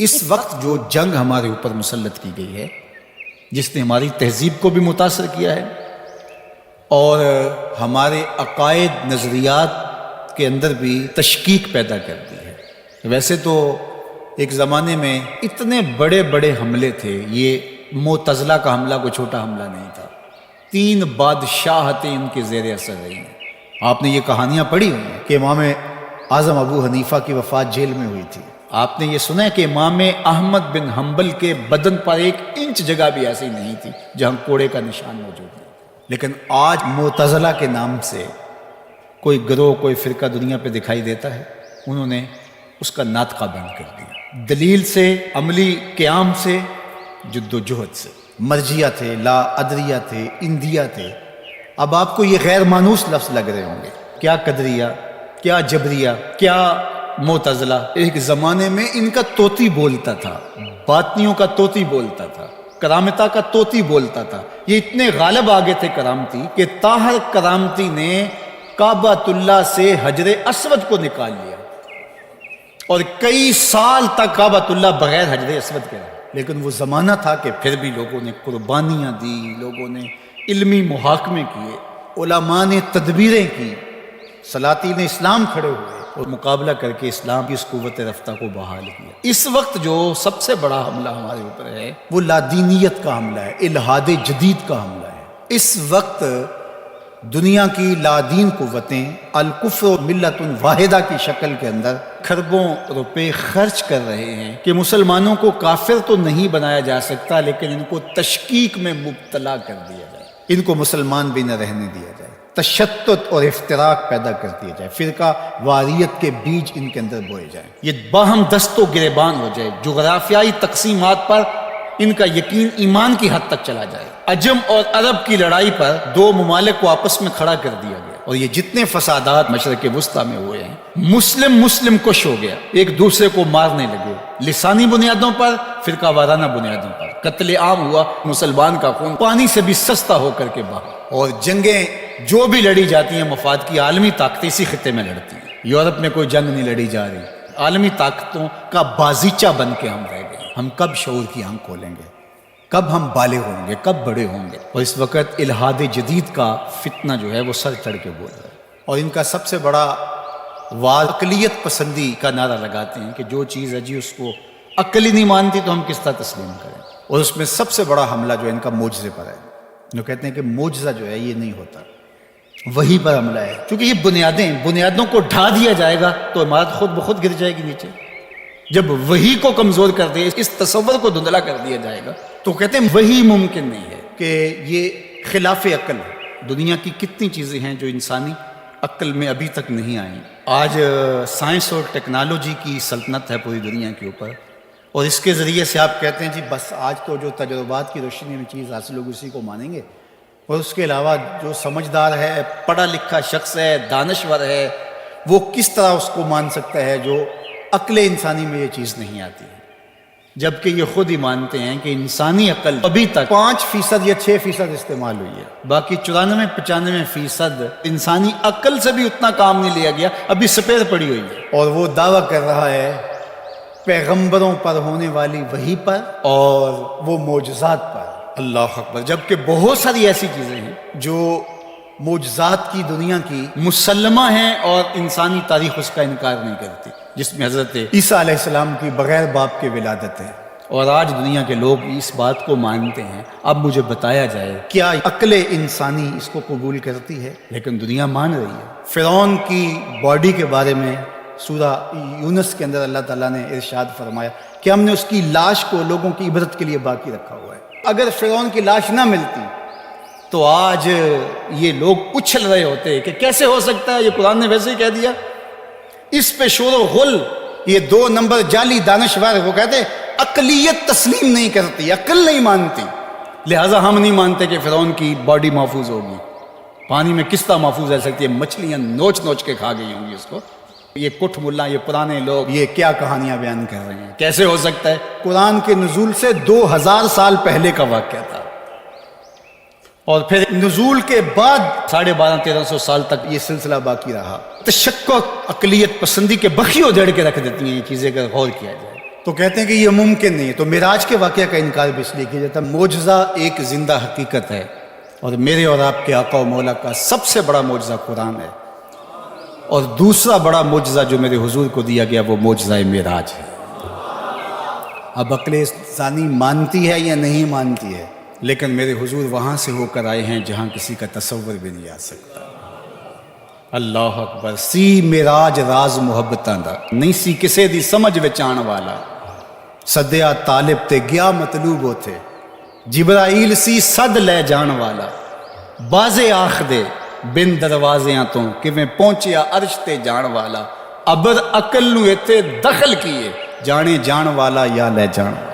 اس وقت جو جنگ ہمارے اوپر مسلط کی گئی ہے، جس نے ہماری تہذیب کو بھی متاثر کیا ہے اور ہمارے عقائد نظریات کے اندر بھی تشکیک پیدا کر دی ہے۔ ویسے تو ایک زمانے میں اتنے بڑے بڑے حملے تھے، یہ معتزلہ کا حملہ کوئی چھوٹا حملہ نہیں تھا۔ 3 بادشاہتیں ان کے زیر اثر رہی ہیں۔ آپ نے یہ کہانیاں پڑھی ہوئی ہیں کہ امام اعظم ابو حنیفہ کی وفات جیل میں ہوئی تھی۔ آپ نے یہ سنا ہے کہ امام احمد بن حنبل کے بدن پر 1 انچ جگہ بھی ایسی نہیں تھی جہاں کوڑے کا نشان موجود ہے۔ لیکن آج معتزلہ کے نام سے کوئی گروہ، کوئی فرقہ دنیا پہ دکھائی دیتا ہے، انہوں نے اس کا ناطقہ بند کر دیا۔ دلیل سے، عملی قیام سے، جد و جہد سے۔ مرجیہ تھے، لا ادریہ تھے، اندیہ تھے۔ اب آپ کو یہ غیر مانوس لفظ لگ رہے ہوں گے، کیا قدریہ، کیا جبریہ، کیا معتزلہ۔ ایک زمانے میں ان کا طوطی بولتا تھا، باطنیوں کا طوطی بولتا تھا، کرامتہ کا طوطی بولتا تھا۔ یہ اتنے غالب آگے تھے کرامتی کہ طاہر کرامتی نے کعبۃ اللہ سے حجر اسود کو نکال لیا اور کئی سال تک کعبۃ اللہ بغیر حجر اسود کے رہا۔ لیکن وہ زمانہ تھا کہ پھر بھی لوگوں نے قربانیاں دی، لوگوں نے علمی محاکمے کیے، علماء نے تدبیریں کی، سلاطین اسلام کھڑے ہوئے اور مقابلہ کر کے اسلام کی اس قوت رفتہ کو بحال کیا۔ اس وقت جو سب سے بڑا حملہ ہمارے اوپر ہے وہ لادینیت کا حملہ ہے، الحاد جدید کا حملہ ہے۔ اس وقت دنیا کی لادین قوتیں الکفر ملت واحدہ کی شکل کے اندر کھربوں روپے خرچ کر رہے ہیں کہ مسلمانوں کو کافر تو نہیں بنایا جا سکتا، لیکن ان کو تشکیک میں مبتلا کر دیا جائے، ان کو مسلمان بھی نہ رہنے دیا جائے، تشتت اور افتراق پیدا کر دیا جائے، فرقہ واریت کے بیج ان کے اندر بوئے جائیں، یہ باہم دست و گریبان ہو جائے، جغرافیائی تقسیمات پر ان کا یقین ایمان کی حد تک چلا جائے۔ عجم اور عرب کی لڑائی پر 2 ممالک کو آپس میں کھڑا کر دیا گیا، اور یہ جتنے فسادات مشرق وسطیٰ میں ہوئے ہیں، مسلم کش ہو گیا، ایک دوسرے کو مارنے لگے، لسانی بنیادوں پر، فرقہ وارانہ بنیادوں پر، قتل عام ہوا، مسلمان کا خون پانی سے بھی سستا ہو کر کے بہا، اور جنگیں جو بھی لڑی جاتی ہیں مفاد کی عالمی طاقتیں اسی خطے میں لڑتی ہیں۔ یورپ میں کوئی جنگ نہیں لڑی جا رہی، عالمی طاقتوں کا بازیچہ بن کے ہم رہ گئے۔ ہم کب شعور کی آنکھ کھولیں گے؟ کب ہم بالغ ہوں گے؟ کب بڑے ہوں گے؟ اور اس وقت الحاد جدید کا فتنہ جو ہے وہ سر چڑھ کے بول رہا ہے، اور ان کا سب سے بڑا واز اقلیت پسندی کا نعرہ لگاتے ہیں کہ جو چیز ہے جی اس کو عقل ہی نہیں مانتی تو ہم کس طرح تسلیم کریں۔ اور اس میں سب سے بڑا حملہ جو ہے ان کا معجزے پر ہے۔ جو کہتے ہیں کہ معجزہ جو ہے یہ نہیں ہوتا، وحی پر حملہ ہے، کیونکہ یہ بنیادوں کو ڈھا دیا جائے گا تو عمارت خود بخود گر جائے گی نیچے۔ جب وحی کو کمزور کر دے، اس تصور کو دھندلا کر دیا جائے گا، تو کہتے ہیں وحی ممکن نہیں ہے، کہ یہ خلاف عقل ہے۔ دنیا کی کتنی چیزیں ہیں جو انسانی عقل میں ابھی تک نہیں آئیں۔ آج سائنس اور ٹیکنالوجی کی سلطنت ہے پوری دنیا کے اوپر، اور اس کے ذریعے سے آپ کہتے ہیں جی بس آج تو جو تجربات کی روشنی میں چیز حاصل ہوگی اسی کو مانیں گے، اور اس کے علاوہ جو سمجھدار ہے، پڑھا لکھا شخص ہے، دانشور ہے، وہ کس طرح اس کو مان سکتا ہے جو عقل انسانی میں یہ چیز نہیں آتی ہے۔ جبکہ یہ خود ہی مانتے ہیں کہ انسانی عقل ابھی تک 5% یا 6% استعمال ہوئی ہے، باقی 94-95% انسانی عقل سے بھی اتنا کام نہیں لیا گیا، ابھی سپیر پڑی ہوئی ہے۔ اور وہ دعویٰ کر رہا ہے پیغمبروں پر ہونے والی وحی پر اور وہ معجزات پر۔ اللہ اکبر۔ جبکہ بہت ساری ایسی چیزیں ہیں جو معجزات کی دنیا کی مسلمہ ہیں اور انسانی تاریخ اس کا انکار نہیں کرتی، جس میں حضرت عیسیٰ علیہ السلام کی بغیر باپ کے ولادت ہے، اور آج دنیا کے لوگ اس بات کو مانتے ہیں۔ اب مجھے بتایا جائے کیا عقل انسانی اس کو قبول کرتی ہے؟ لیکن دنیا مان رہی ہے۔ فرعون کی باڈی کے بارے میں سورہ یونس کے اندر اللہ تعالیٰ نے ارشاد فرمایا کہ ہم نے اس کی لاش کو لوگوں کی عبرت کے لیے باقی رکھا ہوا ہے۔ اگر فرعون کی لاش نہ ملتی تو آج یہ لوگ اچھل رہے ہوتے کہ کیسے ہو سکتا ہے، یہ قرآن نے ویسے ہی کہہ دیا۔ اس پہ شور و غل، یہ 2 نمبر جعلی دانشور، وہ کہتے عقلیت تسلیم نہیں کرتی، عقل نہیں مانتی، لہٰذا ہم نہیں مانتے کہ فرعون کی باڈی محفوظ ہوگی۔ پانی میں کس طرح محفوظ رہ سکتی ہے؟ مچھلیاں نوچ کے کھا گئی ہوں گی اس کو۔ یہ کٹھ ملا، یہ پرانے لوگ یہ کیا کہانیاں بیان کر رہے ہیں؟ کیسے ہو سکتا ہے؟ قرآن کے نزول سے 2000 سال پہلے کا واقعہ تھا، اور پھر نزول کے بعد 1250-1300 سال تک یہ سلسلہ باقی رہا۔ تشکک، عقلیت پسندی کے بخیوں جڑ کے رکھ دیتی ہیں یہ چیزیں، اگر غور کیا جائے۔ تو کہتے ہیں کہ یہ ممکن نہیں ہے. تو معراج کے واقعہ کا انکار بھی اس لیے کیا جاتا ہے. معجزہ ایک زندہ حقیقت ہے، اور میرے اور آپ کے آقا و مولا کا سب سے بڑا معجزہ قرآن ہے، اور دوسرا بڑا معجزہ جو میرے حضور کو دیا گیا وہ معجزہ معراج ہے. اب عقل ثانی مانتی ہے یا نہیں مانتی ہے، لیکن میرے حضور وہاں سے ہو کر آئے ہیں جہاں کسی کا تصور بھی نہیں آ سکتا. اللہ اکبر. سی معراج راز محبتاں دا نہیں سی کسے دی سمجھ وچ آن والا، سدیا طالب تے گیا مطلوب ہوتے، جبرائیل سی صد لے جان والا، بازے آخ دے بن دروازیاں تو کیویں پہنچیا عرش تے جان والا، ابر عقل نو ایتھے دخل کیے، جانے جان والا یا لے جان والا.